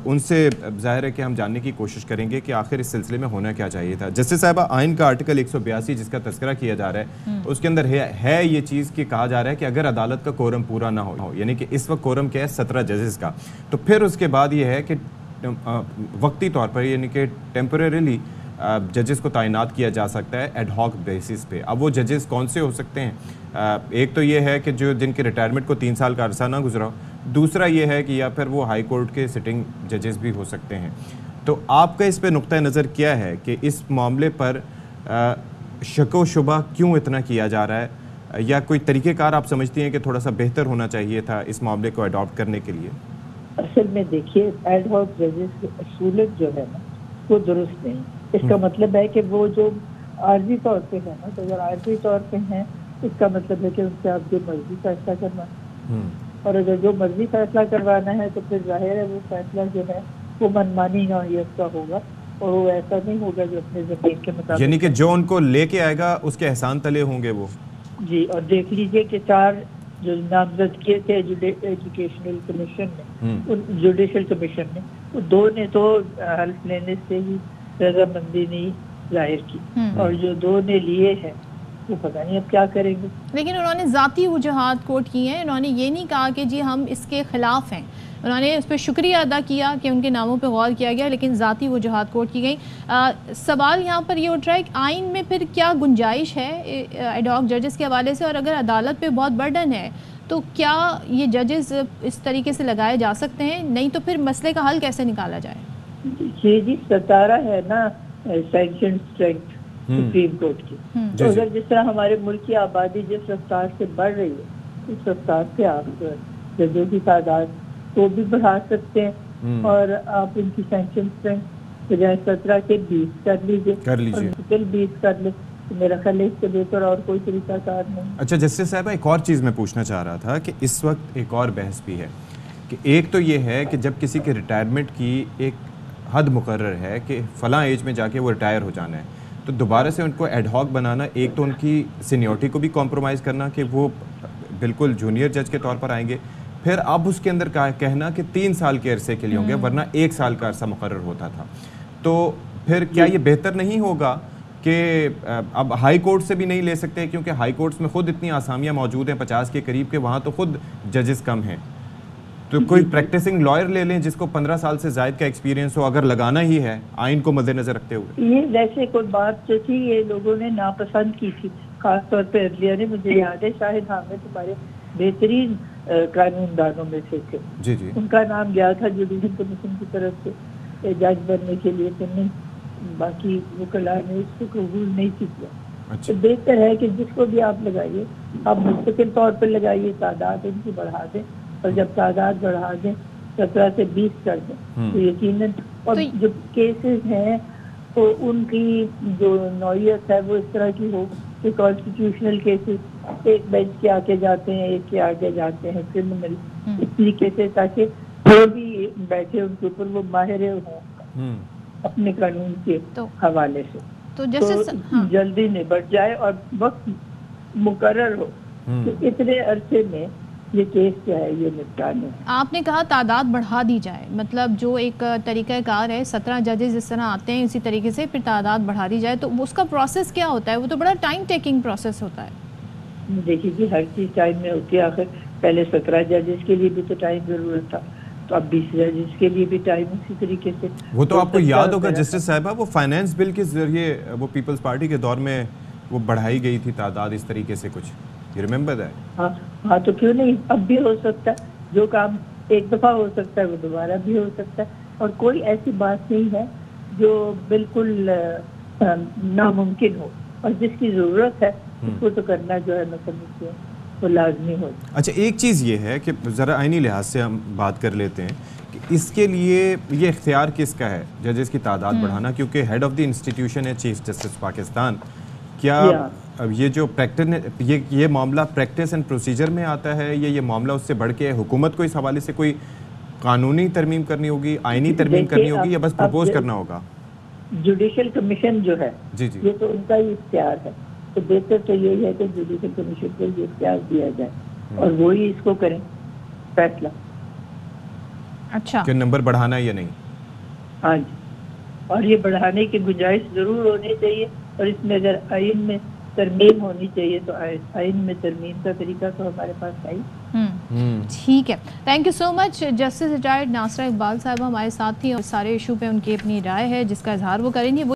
ان سے ظاہر ہے کہ ہم جاننے کی کوشش کریں گے کہ آخر اس سلسلے میں ہونا کیا چاہیے تھا. جسٹس صاحبہ، آئین کا آرٹیکل 182 جس کا تذکرہ کیا جا رہا ہے اس کے اندر ہے یہ چیز کہ کہا جا رہا ہے کہ اگر عدالت کا کورم پورا نہ ہو، یعنی کہ اس وقت کورم کیا ہے 17 ججز کا، تو پھر اس کے بعد یہ ہے کہ وقتی طور پر یعنی کہ ٹیمپریریلی ججز کو تعینات کیا جا سکتا ہے ایڈ ہاک بیسس پہ. اب وہ ججز کون سے ہو سکتے ہیں؟ ایک تو یہ ہے کہ جن کے ریٹائرمنٹ کو 3 سال کا عرصہ نہ گزرا. دوسرا یہ ہے کہ یا پھر وہ ہائی کورٹ کے سٹنگ ججز بھی ہو سکتے ہیں. تو آپ کا اس پہ نقطہ نظر کیا ہے کہ اس معاملے پر شک و شبہ کیوں اتنا کیا جا رہا ہے، یا کوئی طریقہ کار آپ سمجھتی ہیں کہ تھوڑا سا بہتر ہونا چاہیے تھا اس معاملے کو اڈاپٹ کرنے کے لیے؟ اصل میں دیکھیے ایڈ ہاک ججز کی اصولت جو ہے نا وہ درست نہیں. اس کا مطلب ہے کہ وہ جو عارضی طور پہ ہے نا، تو اگر عارضی طور پہ ہیں اس کا مطلب ہے کہ ان سے آپ جو مرضی فیصلہ کروانا، اور اگر جو مرضی فیصلہ کروانا ہے تو پھر ظاہر ہے وہ فیصلہ جو ہے وہ منمانی نوعیت کا ہوگا، اور وہ ایسا نہیں ہوگا جو اپنے ضمیر کے مطابق، یعنی کہ جو ان کو لے کے آئے گا اس کے احسان تلے ہوں گے وہ. جی. اور دیکھ لیجئے کہ 4 جو نامزد کیے تھے ایجوکیشنل کمیشن نے، جوڈیشل کمیشن نے، وہ 2 نے تو حلف لینے سے ہی رضامندی نہیں ظاہر کی، اور جو 2 نے لیے ہیں وہ پتہ نہیں اب کیا کریں گے. لیکن انہوں نے ذاتی وجوہات کوٹ کی ہیں، انہوں نے یہ نہیں کہا کہ جی ہم اس کے خلاف ہیں. انہوں نے اس پہ شکریہ ادا کیا کہ ان کے ناموں پہ غور کیا گیا، لیکن ذاتی وجوہات کوٹ کی گئی. سوال یہاں پر یہ اٹھ رہا ہے کہ آئین میں پھر کیا گنجائش ہے ایڈ ہاک ججز کے حوالے سے، اور اگر عدالت پہ بہت برڈن ہے تو کیا یہ ججز اس طریقے سے لگائے جا سکتے ہیں؟ نہیں تو پھر مسئلے کا حل کیسے نکالا جائے؟ جی 17 ہے نا سینکشن اسٹرینتھ سپریم کورٹ کی. تو اگر جس طرح ہمارے ملک کی آبادی جس رفتار سے بڑھ رہی ہے اس رفتار سے آپ ججوں کی تعداد کو بھی بڑھا سکتے ہیں، اور آپ ان کی سینکشن اسٹرینتھ بجائے 17 کے 20 کر لیجیے، اور مشکل 20 کر لیں. میرا خیال ہے اس سے بہتر اور کوئی طریقہ کار نہیں. اچھا جسٹس صاحبہ، ایک اور چیز میں پوچھنا چاہ رہا تھا کہ اس وقت ایک اور بحث بھی ہے کہ ایک تو یہ ہے کہ جب کسی کے ریٹائرمنٹ کی ایک حد مقرر ہے کہ فلاں ایج میں جا کے وہ ریٹائر ہو جانا ہے، تو دوبارہ سے ان کو ایڈ ہاک بنانا، ایک تو ان کی سینیورٹی کو بھی کمپرومائز کرنا کہ وہ بالکل جونیئر جج کے طور پر آئیں گے، پھر اب اس کے اندر کہنا کہ 3 سال کے عرصے کے لیے ہوں گے، ورنہ 1 سال کا عرصہ مقرر ہوتا تھا. تو پھر کیا یہ بہتر نہیں ہوگا کہ اب ہائی کورٹ سے بھی نہیں لے سکتے، کیونکہ ہائی کورٹس میں خود اتنی آسامیاں موجود ہیں 50 کے قریب کے، وہاں تو خود ججز کم ہیں، تو کوئی پریکٹسنگ لائر لے لیں جس کو 15 سال سے زائد کا ایکسپیرینس ہو، اگر لگانا ہی ہے آئین کو مد نظر رکھتے ہوئے. یہ ویسے کوئی بات جو تھی یہ لوگوں نے ناپسند کی تھی، خاص طور پہ عدلیہ نے. مجھے یاد ہے شاہد حامد ہمارے بہترین قانون دانوں میں سے تھے، جی ان کا نام گیا تھا جوڈیشل کمیشن کی طرف سے جج بننے کے لیے، تو نہیں، باقی وکلاء نے اس کو قبول نہیں کیا. تو بہتر ہے کہ جس کو بھی آپ لگائیے آپ مستقل طور پر لگائیے، تعداد ان کی بڑھا دیں، اور جب تعداد بڑھا دیں 17 سے 20 کر دیں تو یقیناً، اور جو کیسز ہیں تو ان کی جو نوعیت ہے وہ اس طرح کی ہو کہ کانسٹیٹیوشنل کیسز ایک بینچ کے آگے جاتے ہیں، ایک کے آگے جاتے ہیں، کرمنل، اس طریقے سے تاکہ جو بھی بیٹھے ان کے اوپر وہ ماہر ہوں اپنے قانون کے حوالے سے، تو جلدی نبٹ جائے اور وقت مقرر ہو کہ اتنے عرصے میں یہ کیس جو ہے یہ نپٹانے. آپ نے کہا تعداد بڑھا دی جائے، مطلب جو ایک طریقہ کار ہے 17 ججز اس طرح آتے ہیں اسی طریقے سے پھر تعداد بڑھا دی جائے، تو اس کا پروسیس کیا ہوتا ہے؟ وہ تو بڑا ٹائم ٹیکنگ پروسیس ہوتا ہے. دیکھیے جی ہر چیز ٹائم میں ہوتی ہے، آخر پہلے 17 ججز کے لیے بھی تو ٹائم ضرورت تھا، تو اب 20 ججز کے لیے بھی ٹائم اسی طریقے سے. وہ تو آپ کو یاد ہوگا جسٹس صاحبہ، وہ فائنانس بل کے ذریعے وہ پیپلز پارٹی کے دور میں وہ بڑھائی گئی تھی تعداد اس طریقے سے کچھ، you remember that؟ ہاں تو کیوں نہیں، اب بھی ہو سکتا ہے. جو کام ایک دفعہ ہو سکتا ہے وہ دوبارہ بھی ہو سکتا ہے، اور کوئی ایسی بات نہیں ہے جو بالکل ناممکن ہو، اور جس کی ضرورت ہے اس کو تو کرنا جو ہے میں سمجھتی ہوں وہ لازمی ہو. اچھا ایک چیز یہ ہے کہ ذرا آئینی لحاظ سے ہم بات کر لیتے ہیں کہ اس کے لیے یہ اختیار کس کا ہے ججز کی تعداد بڑھانا، کیونکہ ہیڈ آف دی انسٹیٹیوشن ہے چیف جسٹس پاکستان. کیا یہ جو یہ معاملہ پریکٹس اینڈ پروسیجر میں آتا ہے، یا یہ معاملہ اس سے بڑھ کے حکومت کو اس حوالے سے کوئی قانونی ترمیم کرنی ہوگی، آئینی ترمیم کرنی ہوگی، یا بس پروپوز کرنا ہوگا؟ جوڈیشل کمیشن جو ہے جی یہ تو ان کا ہی اختیار ہے، تو بہتر تو یہی ہے کہ جوڈیشل کمیشن کو یہ اختیار دیا جائے اور وہی اس کو کریں فیصلہ. اچھا کہ نمبر بڑھانا ہے یا نہیں؟ ہاں جی، اور یہ بڑھانے کی گنجائش ضرور ہونی چاہیے، اور اس میں اگر آئین میں ترمیم ہونی چاہیے تو آئین میں ترمیم کا طریقہ تو ہمارے پاس ہے۔ ٹھیک ہے، thank you so much. Justice retired Nasira Iqbal صاحبہ ہمارے ساتھ تھی اور سارے ایشو پہ ان کی اپنی رائے ہے جس کا اظہار وہ کریں گی۔